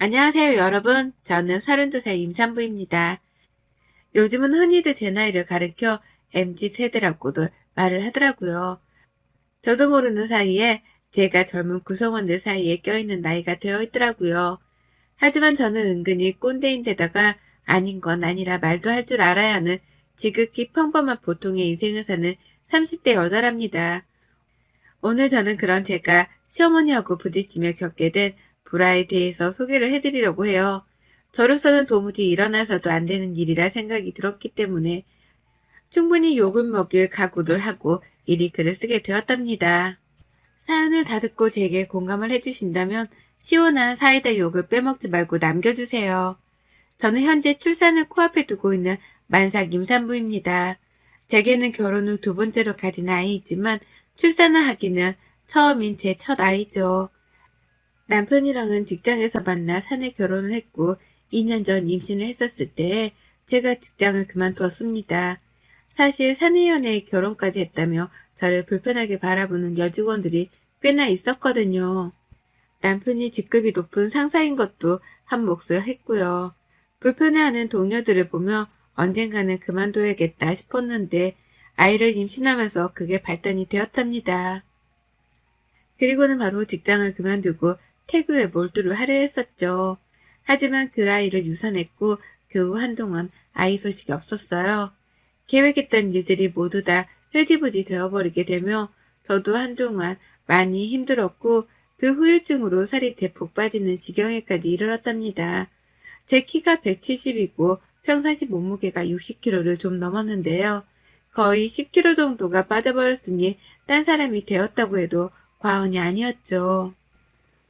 안녕하세요 여러분. 저는 32살 임산부입니다. 요즘은 흔히들 제 나이를 가리켜 MZ세대라고도 말을 하더라고요. 저도 모르는 사이에 제가 젊은 구성원들 사이에 껴있는 나이가 되어 있더라고요. 하지만 저는 은근히 꼰대인데다가 아닌 건 아니라 말도 할 줄 알아야 하는 지극히 평범한 보통의 인생을 사는 30대 여자랍니다. 오늘 저는 그런 제가 시어머니하고 부딪히며 겪게 된 불화에 대해서 소개를 해드리려고 해요. 저로서는 도무지 일어나서도 안 되는 일이라 생각이 들었기 때문에 충분히 욕을 먹일 각오를 하고 이리 글을 쓰게 되었답니다. 사연을 다 듣고 제게 공감을 해주신다면 시원한 사이다 욕을 빼먹지 말고 남겨주세요. 저는 현재 출산을 코앞에 두고 있는 만삭 임산부입니다. 제게는 결혼 후 두 번째로 가진 아이이지만 출산을 하기는 처음인 제 첫 아이죠. 남편이랑은 직장에서 만나 사내 결혼을 했고 2년 전 임신을 했었을 때에 제가 직장을 그만두었습니다. 사실 사내 연애에 결혼까지 했다며 저를 불편하게 바라보는 여직원들이 꽤나 있었거든요. 남편이 직급이 높은 상사인 것도 한 몫을 했고요. 불편해하는 동료들을 보며 언젠가는 그만둬야겠다 싶었는데 아이를 임신하면서 그게 발단이 되었답니다. 그리고는 바로 직장을 그만두고 태교에 몰두를 하려 했었죠. 하지만 그 아이를 유산했고 그 후 한동안 아이 소식이 없었어요. 계획했던 일들이 모두 다 흐지부지 되어버리게 되며 저도 한동안 많이 힘들었고 그 후유증으로 살이 대폭 빠지는 지경에까지 이르렀답니다. 제 키가 170이고 평상시 몸무게가 60kg를 좀 넘었는데요. 거의 10kg 정도가 빠져버렸으니 딴 사람이 되었다고 해도 과언이 아니었죠.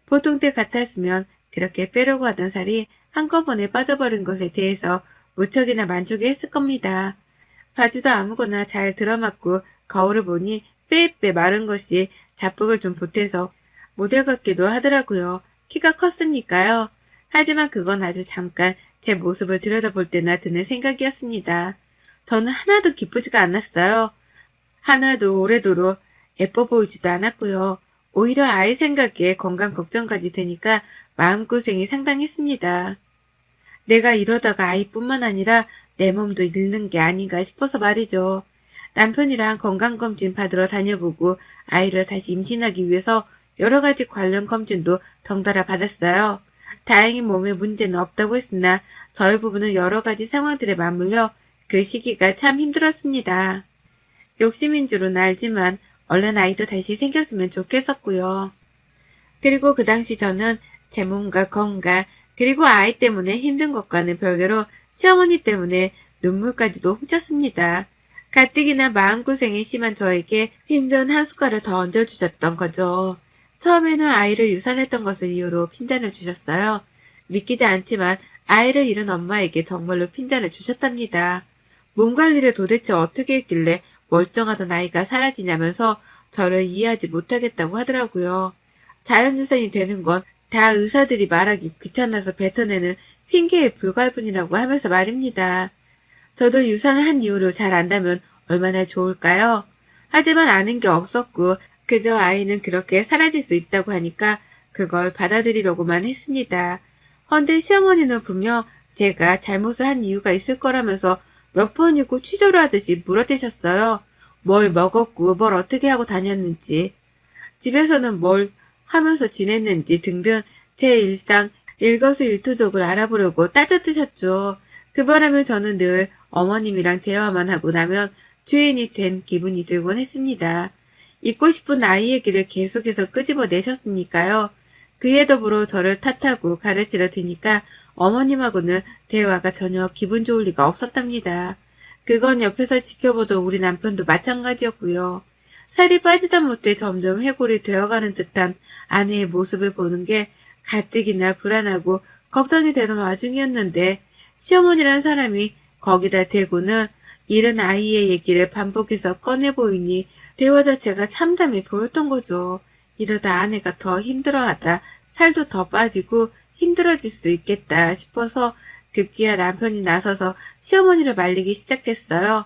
보통 때 같았으면 그렇게 빼려고 하던 살이 한꺼번에 빠져버린 것에 대해서 무척이나 만족해 했을 겁니다. 바지도 아무거나 잘 들어맞고 거울을 보니 빼빼 마른 것이 자폭을 좀 보태서 모델 같기도 하더라고요. 키가 컸으니까요. 하지만 그건 아주 잠깐 제 모습을 들여다볼 때나 드는 생각이었습니다. 저는 하나도 기쁘지가 않았어요. 하나도 오래도록 예뻐 보이지도 않았고요. 오히려 아이 생각에 건강 걱정까지 되니까 마음고생이 상당했습니다. 내가 이러다가 아이뿐만 아니라 내 몸도 잃는 게 아닌가 싶어서 말이죠. 남편이랑 건강검진 받으러 다녀보고 아이를 다시 임신하기 위해서 여러 가지 관련 검진도 덩달아 받았어요. 다행히 몸에 문제는 없다고 했으나 저의 부부는 여러 가지 상황들에 맞물려 그 시기가 참 힘들었습니다. 욕심인 줄은 알지만 얼른 아이도 다시 생겼으면 좋겠었고요. 그리고 그 당시 저는 제 몸과 건강 그리고 아이 때문에 힘든 것과는 별개로 시어머니 때문에 눈물까지도 훔쳤습니다. 가뜩이나 마음고생이 심한 저에게 힘든 한 숟갈을 더 얹어주셨던 거죠. 처음에는 아이를 유산했던 것을 이유로 핀잔을 주셨어요. 믿기지 않지만 아이를 잃은 엄마에게 정말로 핀잔을 주셨답니다. 몸 관리를 도대체 어떻게 했길래 멀쩡하던 아이가 사라지냐면서 저를 이해하지 못하겠다고 하더라고요. 자연유산이 되는 건 다 의사들이 말하기 귀찮아서 뱉어내는 핑계의 불가분이라고 하면서 말입니다. 저도 유산을 한 이유를 잘 안다면 얼마나 좋을까요? 하지만 아는 게 없었고 그저 아이는 그렇게 사라질 수 있다고 하니까 그걸 받아들이려고만 했습니다. 헌데 시어머니는 분명 제가 잘못을 한 이유가 있을 거라면서 몇 번이고 취조를 하듯이 물어대셨어요. 뭘 먹었고 뭘 어떻게 하고 다녔는지, 집에서는 뭘 하면서 지냈는지 등등 제 일상 일거수일투족을 알아보려고 따져드셨죠. 그 바람에 저는 늘 어머님이랑 대화만 하고 나면 죄인이 된 기분이 들곤 했습니다. 잊고 싶은 아이 얘기를 계속해서 끄집어내셨으니까요. 그에 더불어 저를 탓하고 가르치려 드니까 어머님하고는 대화가 전혀 기분 좋을 리가 없었답니다. 그건 옆에서 지켜보던 우리 남편도 마찬가지였고요. 살이 빠지다 못해 점점 해골이 되어가는 듯한 아내의 모습을 보는 게 가뜩이나 불안하고 걱정이 되는 와중이었는데 시어머니란 사람이 거기다 대고는 잃은 아이의 얘기를 반복해서 꺼내 보이니 대화 자체가 참담해 보였던 거죠. 이러다 아내가 더 힘들어하다 살도 더 빠지고 힘들어질 수 있겠다 싶어서 급기야 남편이 나서서 시어머니를 말리기 시작했어요.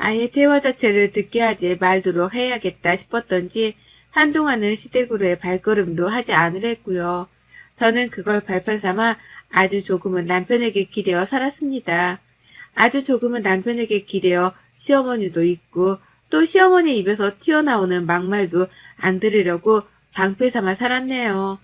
아예 대화 자체를 듣게 하지 말도록 해야겠다 싶었던지 한동안은 시댁으로의 발걸음도 하지 않으려 했고요. 저는 그걸 발판 삼아 아주 조금은 남편에게 기대어 살았습니다. 아주 조금은 남편에게 기대어 시어머니도 있고 또 시어머니 입에서 튀어나오는 막말도 안 들으려고 방패 삼아 살았네요.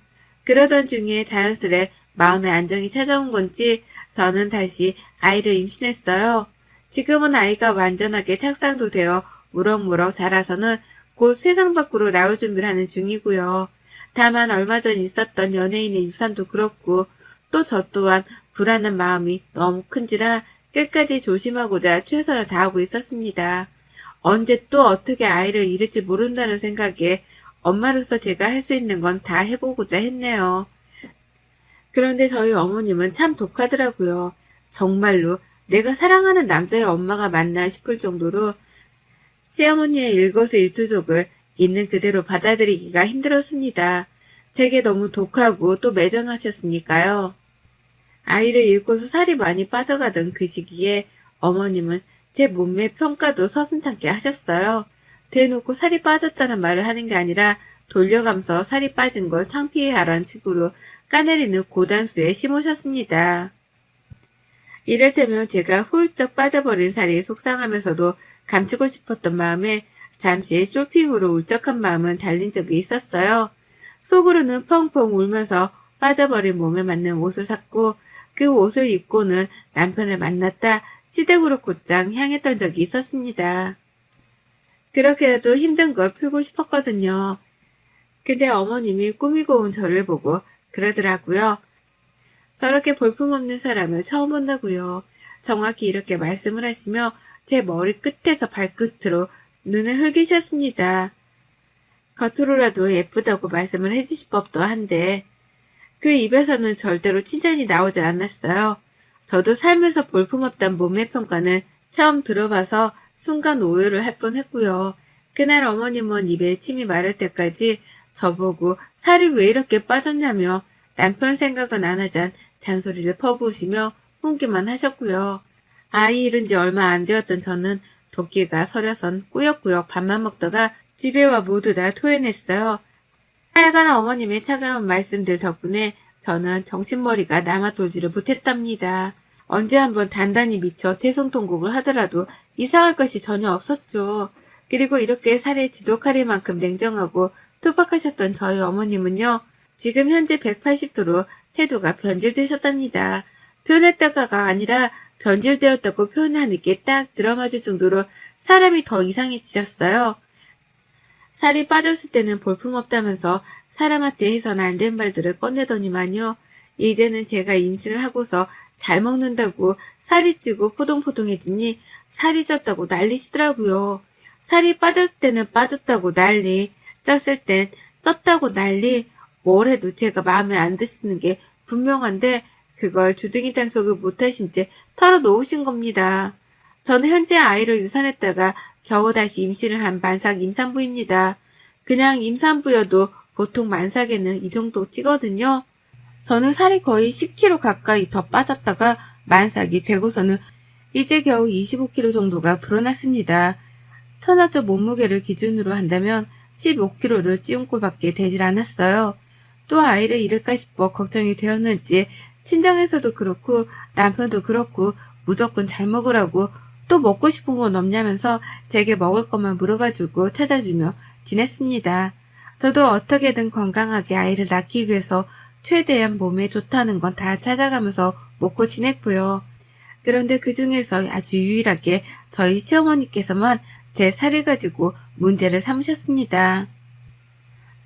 그러던 중에 자연스레 마음의 안정이 찾아온 건지 저는 다시 아이를 임신했어요. 지금은 아이가 완전하게 착상도 되어 무럭무럭 자라서는 곧 세상 밖으로 나올 준비를 하는 중이고요. 다만 얼마 전 있었던 연예인의 유산도 그렇고 또 저 또한 불안한 마음이 너무 큰지라 끝까지 조심하고자 최선을 다하고 있었습니다. 언제 또 어떻게 아이를 잃을지 모른다는 생각에 엄마로서 제가 할 수 있는 건 다 해보고자 했네요. 그런데 저희 어머님은 참 독하더라고요. 정말로 내가 사랑하는 남자의 엄마가 맞나 싶을 정도로 시어머니의 일거수일투족을 있는 그대로 받아들이기가 힘들었습니다. 제게 너무 독하고 또 매정하셨으니까요. 아이를 잃고서 살이 많이 빠져가던 그 시기에 어머님은 제 몸매 평가도 서슴찮게 하셨어요. 대놓고 살이 빠졌다는 말을 하는 게 아니라 돌려가면서 살이 빠진 걸 창피해하라는 식으로 까내리는 고단수에 심으셨습니다. 이를테면 제가 훌쩍 빠져버린 살이 속상하면서도 감추고 싶었던 마음에 잠시 쇼핑으로 울적한 마음은 달린 적이 있었어요. 속으로는 펑펑 울면서 빠져버린 몸에 맞는 옷을 샀고 그 옷을 입고는 남편을 만났다 시댁으로 곧장 향했던 적이 있었습니다. 그렇게라도 힘든 걸 풀고 싶었거든요. 근데 어머님이 꾸미고 온 저를 보고 그러더라고요. 저렇게 볼품없는 사람을 처음 본다고요. 정확히 이렇게 말씀을 하시며 제 머리 끝에서 발끝으로 눈을 흘기셨습니다. 겉으로라도 예쁘다고 말씀을 해주실 법도 한데 그 입에서는 절대로 칭찬이 나오질 않았어요. 저도 살면서 볼품없단 몸매 평가는 처음 들어봐서 순간 오해를 할 뻔했고요. 그날 어머님은 입에 침이 마를 때까지 저보고 살이 왜 이렇게 빠졌냐며 남편 생각은 안 하잔 잔소리를 퍼부으시며 훈기만 하셨고요. 아이 잃은 지 얼마 안 되었던 저는 도끼가 서려선 꾸역꾸역 밥만 먹다가 집에 와 모두 다 토해냈어요. 하여간 어머님의 차가운 말씀들 덕분에 저는 정신머리가 남아돌지를 못했답니다. 언제 한번 단단히 미쳐 태송통곡을 하더라도 이상할 것이 전혀 없었죠. 그리고 이렇게 살에 지독할 만큼 냉정하고 투박하셨던 저희 어머님은요. 지금 현재 180도로 태도가 변질되셨답니다. 변했다가가 아니라 변질되었다고 표현하는 게 딱 들어맞을 정도로 사람이 더 이상해지셨어요. 살이 빠졌을 때는 볼품없다면서 사람한테 해서는 안 된 말들을 꺼내더니만요. 이제는 제가 임신을 하고서 잘 먹는다고 살이 찌고 포동포동해지니 살이 쪘다고 난리시더라고요. 살이 빠졌을 때는 빠졌다고 난리, 쪘을 땐 쪘다고 난리, 뭘 해도 제가 마음에 안 드시는 게 분명한데 그걸 주둥이 단속을 못하신 채 털어놓으신 겁니다. 저는 현재 아이를 유산했다가 겨우 다시 임신을 한 만삭 임산부입니다. 그냥 임산부여도 보통 만삭에는 이 정도 찌거든요. 저는 살이 거의 10kg 가까이 더 빠졌다가 만삭이 되고서는 이제 겨우 25kg 정도가 불어났습니다. 천하적 몸무게를 기준으로 한다면 15kg를 찌운 꼴밖에 되질 않았어요. 또 아이를 잃을까 싶어 걱정이 되었는지 친정에서도 그렇고 남편도 그렇고 무조건 잘 먹으라고 또 먹고 싶은 건 없냐면서 제게 먹을 것만 물어봐주고 찾아주며 지냈습니다. 저도 어떻게든 건강하게 아이를 낳기 위해서 최대한 몸에 좋다는 건 다 찾아가면서 먹고 지냈고요. 그런데 그 중에서 아주 유일하게 저희 시어머니께서만 제 살을 가지고 문제를 삼으셨습니다.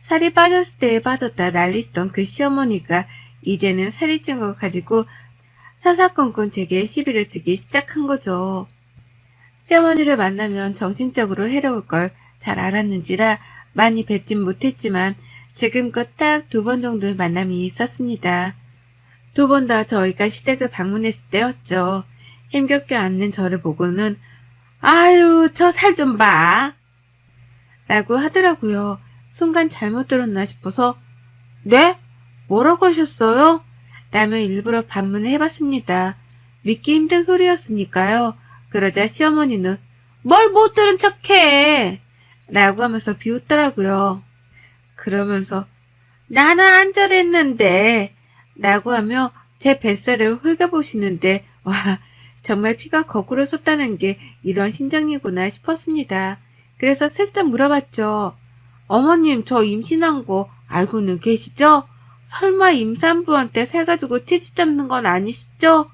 살이 빠졌을 때에 빠졌다 난리시던 그 시어머니가 이제는 살이 찐 걸 가지고 사사건건 제게 시비를 뜨기 시작한 거죠. 시어머니를 만나면 정신적으로 해로울 걸 잘 알았는지라 많이 뵙진 못했지만 지금껏 딱 2번 정도의 만남이 있었습니다. 2번 다 저희가 시댁을 방문했을 때였죠. 힘겹게 앉는 저를 보고는 아유 저 살 좀 봐 라고 하더라고요. 순간 잘못 들었나 싶어서 네? 뭐라고 하셨어요? 라며 일부러 반문을 해봤습니다. 믿기 힘든 소리였으니까요. 그러자 시어머니는 뭘 못 들은 척해 라고 하면서 비웃더라고요. 그러면서 나는 안 저랬는데 라고 하며 제 뱃살을 훑어보시는데 와, 정말 피가 거꾸로 솟다는 게 이런 심정이구나 싶었습니다. 그래서 슬쩍 물어봤죠. 어머님, 저 임신한 거 알고는 계시죠? 설마 임산부한테 새가지고 트집 잡는 건 아니시죠?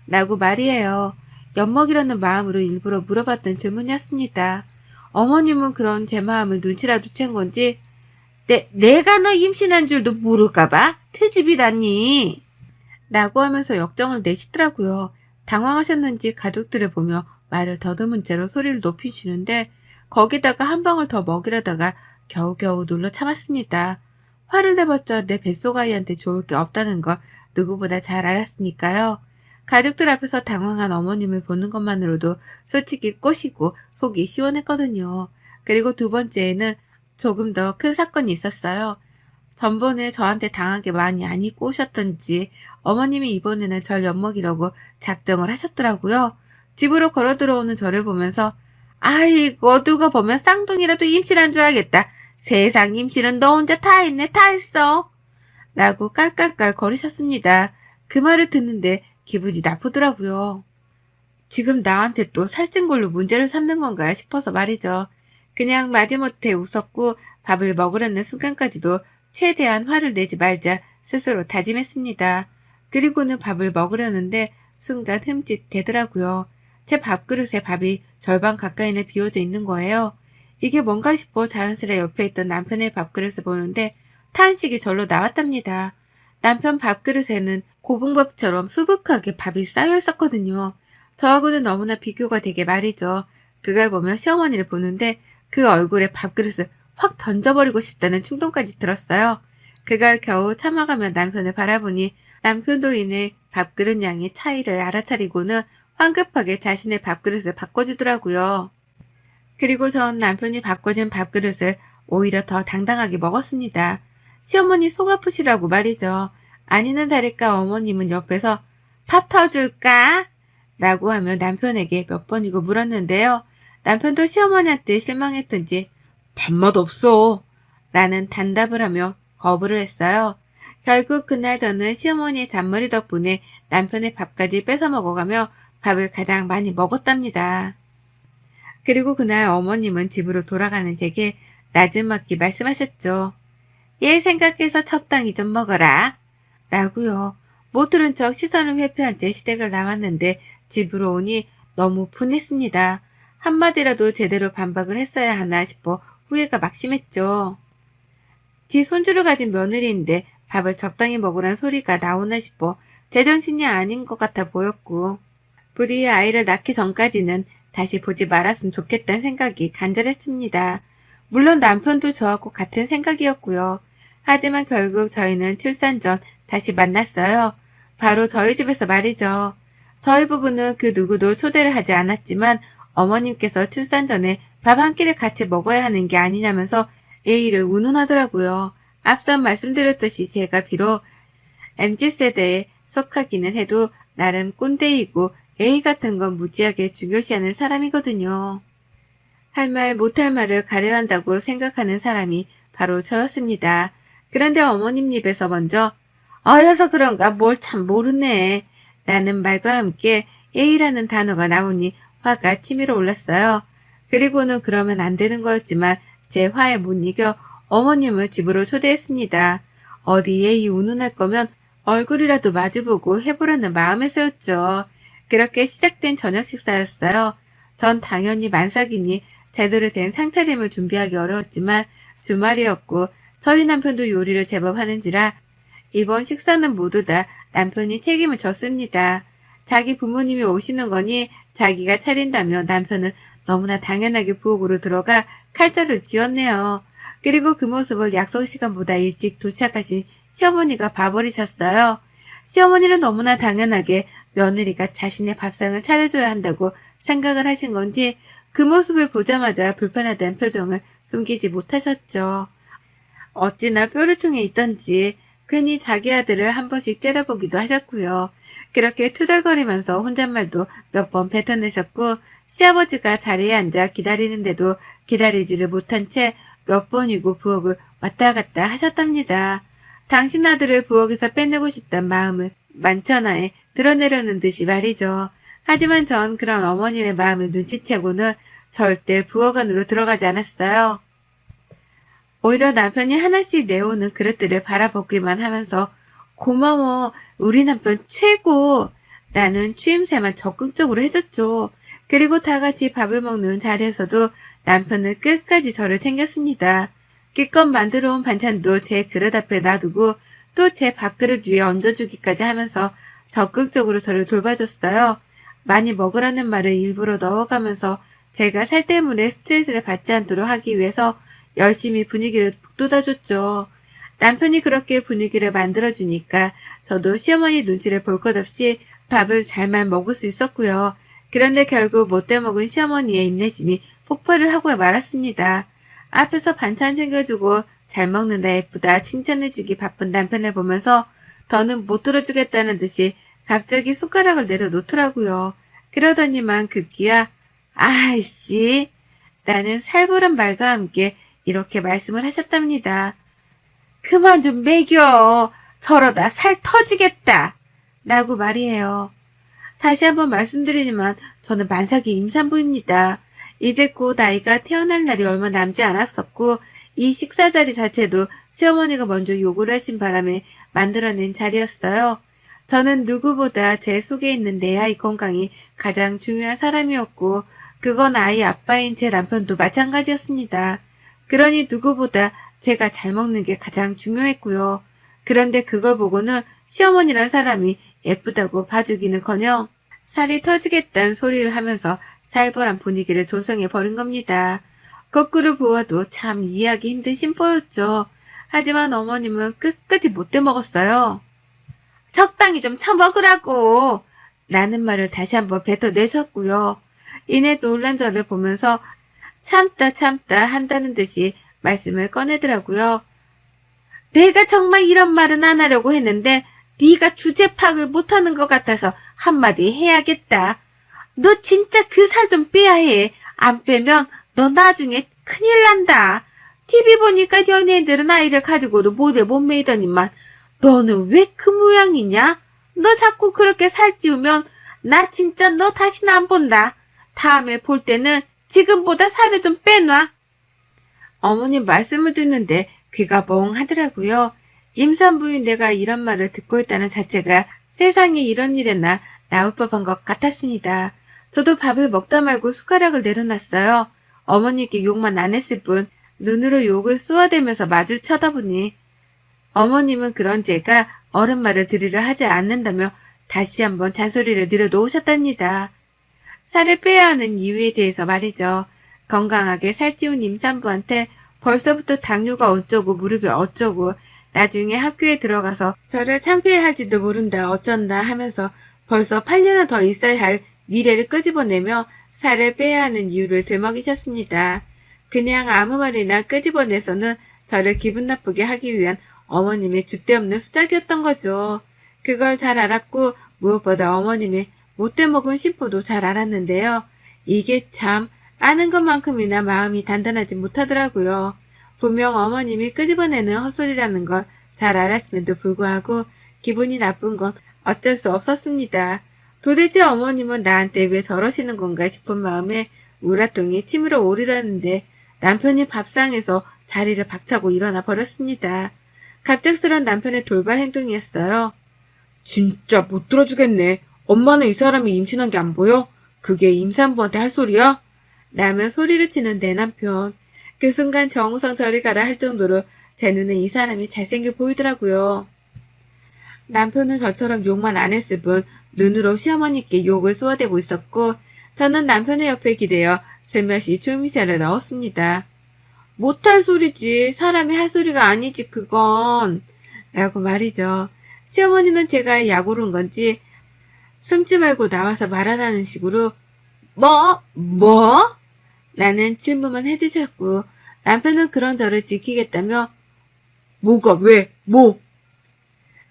라고 말이에요. 엿먹이려는 마음으로 일부러 물어봤던 질문이었습니다. 어머님은 그런 제 마음을 눈치라도 챈 건지 내가 너 임신한 줄도 모를까봐? 트집이라니. 라고 하면서 역정을 내시더라고요. 당황하셨는지 가족들을 보며 말을 더듬은 채로 소리를 높이시는데 거기다가 한 방울 더 먹이려다가 겨우겨우 눌러 참았습니다. 화를 내봤자 내 뱃속 아이한테 좋을 게 없다는 걸 누구보다 잘 알았으니까요. 가족들 앞에서 당황한 어머님을 보는 것만으로도 솔직히 꼬시고 속이 시원했거든요. 그리고 두 번째에는 조금 더 큰 사건이 있었어요. 전번에 저한테 당하게 많이 안 입고 오셨던지 어머님이 이번에는 절 엿먹이려고 작정을 하셨더라고요. 집으로 걸어 들어오는 저를 보면서 아이고 누가 보면 쌍둥이라도 임신한 줄 알겠다. 세상 임신은 너 혼자 다 했네 다 했어. 라고 깔깔깔 거리셨습니다. 그 말을 듣는데 기분이 나쁘더라고요. 지금 나한테 또 살찐 걸로 문제를 삼는 건가 싶어서 말이죠. 그냥 마지못해 웃었고 밥을 먹으려는 순간까지도 최대한 화를 내지 말자 스스로 다짐했습니다. 그리고는 밥을 먹으려는데 순간 흠칫대더라고요. 제 밥그릇에 밥이 절반 가까이나 비워져 있는 거예요. 이게 뭔가 싶어 자연스레 옆에 있던 남편의 밥그릇을 보는데 탄식이 절로 나왔답니다. 남편 밥그릇에는 고봉밥처럼 수북하게 밥이 쌓여 있었거든요. 저하고는 너무나 비교가 되게 말이죠. 그걸 보며 시어머니를 보는데 그 얼굴에 밥그릇을 확 던져버리고 싶다는 충동까지 들었어요. 그걸 겨우 참아가며 남편을 바라보니 남편도 이내 밥그릇 양의 차이를 알아차리고는 황급하게 자신의 밥그릇을 바꿔주더라고요. 그리고 전 남편이 바꿔준 밥그릇을 오히려 더 당당하게 먹었습니다. 시어머니 속 아프시라고 말이죠. 아니는 다를까 어머님은 옆에서 밥 터줄까? 라고 하며 남편에게 몇 번이고 물었는데요. 남편도 시어머니한테 실망했던지 밥맛 없어 라는 단답을 하며 거부를 했어요. 결국 그날 저는 시어머니의 잔머리 덕분에 남편의 밥까지 뺏어 먹어가며 밥을 가장 많이 먹었답니다. 그리고 그날 어머님은 집으로 돌아가는 제게 나지막히 말씀하셨죠. 얘 생각해서 적당히 좀 먹어라. 라고요. 못 들은 척 시선을 회피한 채 시댁을 나왔는데 집으로 오니 너무 분했습니다. 한마디라도 제대로 반박을 했어야 하나 싶어 후회가 막심했죠. 지 손주를 가진 며느리인데 밥을 적당히 먹으란 소리가 나오나 싶어 제정신이 아닌 것 같아 보였고 부디 아이를 낳기 전까지는 다시 보지 말았으면 좋겠다는 생각이 간절했습니다. 물론 남편도 저하고 같은 생각이었고요. 하지만 결국 저희는 출산 전 다시 만났어요. 바로 저희 집에서 말이죠. 저희 부부는 그 누구도 초대를 하지 않았지만 어머님께서 출산 전에 밥 한 끼를 같이 먹어야 하는 게 아니냐면서 예의를 운운하더라고요. 앞서 말씀드렸듯이 제가 비록 MZ세대에 속하기는 해도 나름 꼰대이고 예의 같은 건 무지하게 중요시하는 사람이거든요. 할 말 못할 말을 가려한다고 생각하는 사람이 바로 저였습니다. 그런데 어머님 입에서 먼저 어려서 그런가 뭘 참 모르네 라는 말과 함께 예의라는 단어가 나오니 화가 치밀어 올랐어요. 그리고는 그러면 안 되는 거였지만 제 화에 못 이겨 어머님을 집으로 초대했습니다. 어디 예의 운운할 거면 얼굴이라도 마주보고 해보려는 마음에서였죠. 그렇게 시작된 저녁 식사였어요. 전 당연히 만삭이니 제대로 된 상차림을 준비하기 어려웠지만 주말이었고 저희 남편도 요리를 제법 하는지라 이번 식사는 모두 다 남편이 책임을 졌습니다. 자기 부모님이 오시는 거니 자기가 차린다며 남편은 너무나 당연하게 부엌으로 들어가 칼자를 쥐었네요. 그리고 그 모습을 약속 시간보다 일찍 도착하신 시어머니가 봐버리셨어요. 시어머니는 너무나 당연하게 며느리가 자신의 밥상을 차려줘야 한다고 생각을 하신 건지 그 모습을 보자마자 불편하다는 표정을 숨기지 못하셨죠. 어찌나 뾰루통에 있던지 괜히 자기 아들을 한 번씩 째려보기도 하셨고요. 그렇게 투덜거리면서 혼잣말도 몇 번 뱉어내셨고 시아버지가 자리에 앉아 기다리는데도 기다리지를 못한 채 몇 번이고 부엌을 왔다 갔다 하셨답니다. 당신 아들을 부엌에서 빼내고 싶단 마음을 만천하에 드러내려는 듯이 말이죠. 하지만 전 그런 어머님의 마음을 눈치채고는 절대 부엌 안으로 들어가지 않았어요. 오히려 남편이 하나씩 내오는 그릇들을 바라보기만 하면서 고마워, 우리 남편 최고! 나는 추임새만 적극적으로 해줬죠. 그리고 다 같이 밥을 먹는 자리에서도 남편은 끝까지 저를 챙겼습니다. 기껏 만들어 온 반찬도 제 그릇 앞에 놔두고 또 제 밥그릇 위에 얹어주기까지 하면서 적극적으로 저를 돌봐줬어요. 많이 먹으라는 말을 일부러 넣어가면서 제가 살 때문에 스트레스를 받지 않도록 하기 위해서 열심히 분위기를 북돋아줬죠. 남편이 그렇게 분위기를 만들어주니까 저도 시어머니 눈치를 볼 것 없이 밥을 잘만 먹을 수 있었고요. 그런데 결국 못돼 먹은 시어머니의 인내심이 폭발을 하고 말았습니다. 앞에서 반찬 챙겨주고 잘 먹는다 예쁘다 칭찬해주기 바쁜 남편을 보면서 더는 못 들어주겠다는 듯이 갑자기 숟가락을 내려놓더라고요. 그러더니만 급기야 아이씨 나는 살벌한 말과 함께 이렇게 말씀을 하셨답니다. 그만 좀 먹여. 저러다 살 터지겠다. 라고 말이에요. 다시 한번 말씀드리지만 저는 만삭이 임산부입니다. 이제 곧 아이가 태어날 날이 얼마 남지 않았었고 이 식사 자리 자체도 시어머니가 먼저 요구를 하신 바람에 만들어낸 자리였어요. 저는 누구보다 제 속에 있는 내 아이 건강이 가장 중요한 사람이었고 그건 아이 아빠인 제 남편도 마찬가지였습니다. 그러니 누구보다 제가 잘 먹는 게 가장 중요했고요. 그런데 그걸 보고는 시어머니란 사람이 예쁘다고 봐주기는커녕 살이 터지겠다는 소리를 하면서 살벌한 분위기를 조성해 버린 겁니다. 거꾸로 보아도 참 이해하기 힘든 심보였죠. 하지만 어머님은 끝까지 못돼 먹었어요. 적당히 좀 처먹으라고 라는 말을 다시 한번 뱉어내셨고요. 이내 놀란 저를 보면서 참다 한다는 듯이 말씀을 꺼내더라고요. 내가 정말 이런 말은 안 하려고 했는데 네가 주제 파악을 못하는 것 같아서 한마디 해야겠다. 너 진짜 그 살 좀 빼야 해. 안 빼면 너 나중에 큰일 난다. TV 보니까 연예인들은 아이를 가지고도 모델 못 매이더니만 너는 왜 그 모양이냐? 너 자꾸 그렇게 살찌우면 나 진짜 너 다시는 안 본다. 다음에 볼 때는 지금보다 살을 좀 빼놔. 어머님 말씀을 듣는데 귀가 멍하더라고요. 임산부인 내가 이런 말을 듣고 있다는 자체가 세상에 이런 일에나 나올 법한 것 같았습니다. 저도 밥을 먹다 말고 숟가락을 내려놨어요. 어머니께 욕만 안 했을 뿐 눈으로 욕을 쏘아대면서 마주 쳐다보니 어머님은 그런 제가 어른 말을 들으려 하지 않는다며 다시 한번 잔소리를 늘어놓으셨답니다. 살을 빼야 하는 이유에 대해서 말이죠. 건강하게 살찌운 임산부한테 벌써부터 당뇨가 어쩌고 무릎이 어쩌고 나중에 학교에 들어가서 저를 창피해할지도 모른다 어쩐다 하면서 벌써 8년은 더 있어야 할 미래를 끄집어내며 살을 빼야 하는 이유를 들먹이셨습니다. 그냥 아무 말이나 끄집어내서는 저를 기분 나쁘게 하기 위한 어머님의 줏대없는 수작이었던 거죠. 그걸 잘 알았고 무엇보다 어머님의 못돼 먹은 심보도 잘 알았는데요. 이게 참 아는 것만큼이나 마음이 단단하지 못하더라고요. 분명 어머님이 끄집어내는 헛소리라는 걸 잘 알았음에도 불구하고 기분이 나쁜 건 어쩔 수 없었습니다. 도대체 어머님은 나한테 왜 저러시는 건가 싶은 마음에 우라통이 침으로 오르려는데 남편이 밥상에서 자리를 박차고 일어나 버렸습니다. 갑작스런 남편의 돌발 행동이었어요. 진짜 못 들어주겠네. 엄마는 이 사람이 임신한 게 안 보여? 그게 임산부한테 할 소리야? 라며 소리를 치는 내 남편. 그 순간 정우성 저리 가라 할 정도로 제 눈에 이 사람이 잘생겨 보이더라고요. 남편은 저처럼 욕만 안 했을 뿐 눈으로 시어머니께 욕을 쏘아대고 있었고 저는 남편의 옆에 기대어 슬며시 추미새를 넣었습니다. 못할 소리지. 사람이 할 소리가 아니지 그건. 라고 말이죠. 시어머니는 제가 약 오른 건지 숨지 말고 나와서 말하라는 식으로 뭐? 라는 질문만 해주셨고 남편은 그런 저를 지키겠다며 뭐가 왜? 뭐?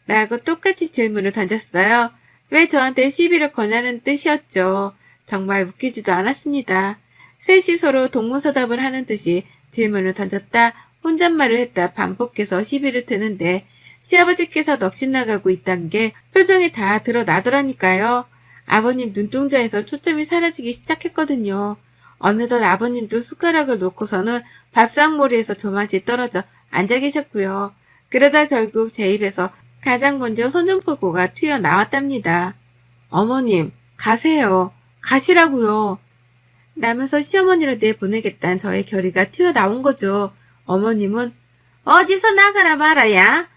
라고 똑같이 질문을 던졌어요. 왜 저한테 시비를 거냐는 뜻이었죠. 정말 웃기지도 않았습니다. 셋이 서로 동문서답을 하는 듯이 질문을 던졌다 혼잣말을 했다 반복해서 시비를 트는데 시아버지께서 넋이 나가고 있단 게 표정이 다 드러나더라니까요. 아버님 눈동자에서 초점이 사라지기 시작했거든요. 어느덧 아버님도 숟가락을 놓고서는 밥상머리에서 저만치 떨어져 앉아 계셨고요. 그러다 결국 제 입에서 가장 먼저 선전포고가 튀어나왔답니다. 어머님, 가세요. 가시라고요. 라면서 시어머니를 내보내겠다는 저의 결의가 튀어나온 거죠. 어머님은 어디서 나가라 말아야?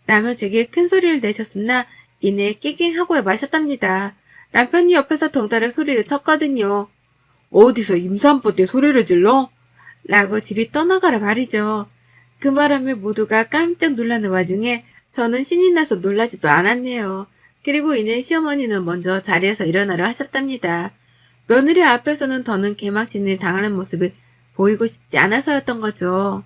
라며 제게 큰 소리를 내셨으나 이내 깨갱하고 마셨답니다. 남편이 옆에서 덩달아 소리를 쳤거든요. 어디서 임산부 때 소리를 질러? 라고 집이 떠나가라 말이죠. 그 바람에 모두가 깜짝 놀라는 와중에 저는 신이 나서 놀라지도 않았네요. 그리고 이내 시어머니는 먼저 자리에서 일어나려 하셨답니다. 며느리 앞에서는 더는 개막신을 당하는 모습을 보이고 싶지 않아서였던 거죠.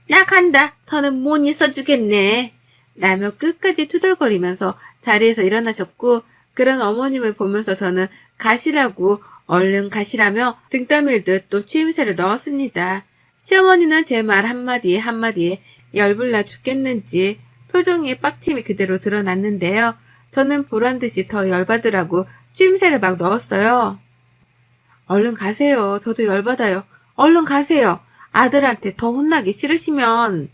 나 간다. 더는 못 있어주겠네. 라며 끝까지 투덜거리면서 자리에서 일어나셨고 그런 어머님을 보면서 저는 가시라고 얼른 가시라며 등 떠밀듯 또 취임새를 넣었습니다. 시어머니는 제 말 한마디에 한마디에 열불나 죽겠는지 표정에 빡침이 그대로 드러났는데요. 저는 보란듯이 더 열받으라고 취임새를 막 넣었어요. 얼른 가세요. 저도 열받아요. 얼른 가세요. 아들한테 더 혼나기 싫으시면.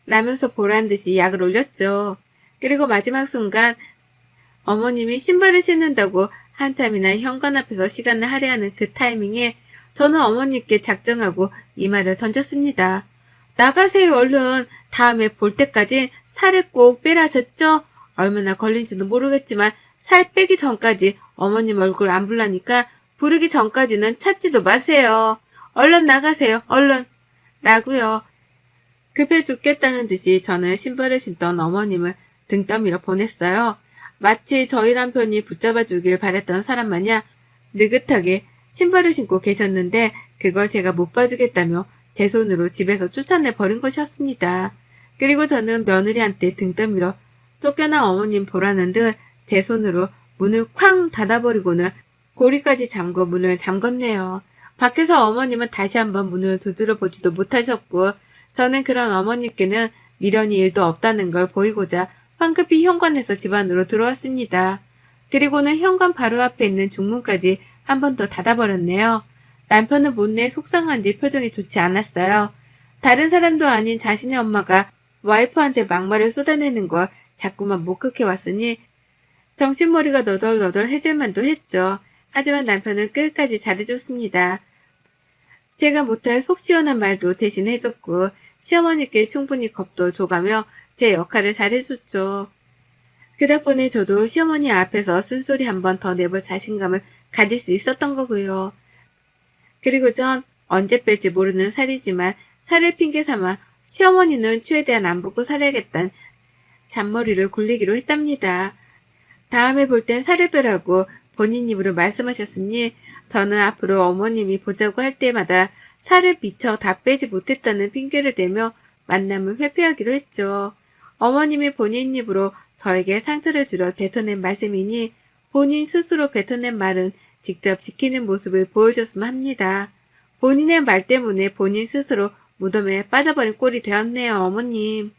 라면서 보란듯이 약을 올렸죠. 그리고 마지막 순간 어머님이 신발을 신는다고 한참이나 현관 앞에서 시간을 할애하는 그 타이밍에 저는 어머님께 작정하고 이 말을 던졌습니다. 나가세요 얼른. 다음에 볼 때까지 살을 꼭 빼라셨죠? 얼마나 걸린지는 모르겠지만 살 빼기 전까지 어머님 얼굴 안 불라니까 부르기 전까지는 찾지도 마세요. 얼른 나가세요. 얼른. 라고요. 급해 죽겠다는 듯이 저는 신발을 신던 어머님을 등 떠밀어 보냈어요. 마치 저희 남편이 붙잡아 주길 바랬던 사람 마냥 느긋하게 신발을 신고 계셨는데 그걸 제가 못 봐주겠다며 제 손으로 집에서 쫓아내 버린 것이었습니다. 그리고 저는 며느리한테 등 떠밀어 쫓겨난 어머님 보라는 듯 제 손으로 문을 쾅 닫아버리고는 고리까지 잠궈 문을 잠궜네요. 밖에서 어머님은 다시 한번 문을 두드려 보지도 못하셨고 저는 그런 어머니께는 미련이 일도 없다는 걸 보이고자 황급히 현관에서 집 안으로 들어왔습니다. 그리고는 현관 바로 앞에 있는 중문까지 한 번 더 닫아버렸네요. 남편은 못내 속상한지 표정이 좋지 않았어요. 다른 사람도 아닌 자신의 엄마가 와이프한테 막말을 쏟아내는 걸 자꾸만 목격해 왔으니 정신머리가 너덜너덜해질만도 했죠. 하지만 남편은 끝까지 잘해줬습니다. 제가 못할 속 시원한 말도 대신 해줬고 시어머니께 충분히 겁도 줘가며 제 역할을 잘해줬죠. 그 덕분에 저도 시어머니 앞에서 쓴소리 한 번 더 내볼 자신감을 가질 수 있었던 거고요. 그리고 전 언제 뺄지 모르는 살이지만 살을 핑계 삼아 시어머니는 최대한 안 보고 살아야겠다는 잔머리를 굴리기로 했답니다. 다음에 볼 땐 살을 빼라고 본인 입으로 말씀하셨으니 저는 앞으로 어머님이 보자고 할 때마다 살을 미처 다 빼지 못했다는 핑계를 대며 만남을 회피하기로 했죠. 어머님이 본인 입으로 저에게 상처를 주려 뱉어낸 말씀이니 본인 스스로 뱉어낸 말은 직접 지키는 모습을 보여줬으면 합니다. 본인의 말 때문에 본인 스스로 무덤에 빠져버린 꼴이 되었네요, 어머님.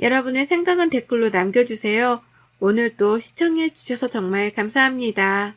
여러분의 생각은 댓글로 남겨주세요. 오늘도 시청해주셔서 정말 감사합니다.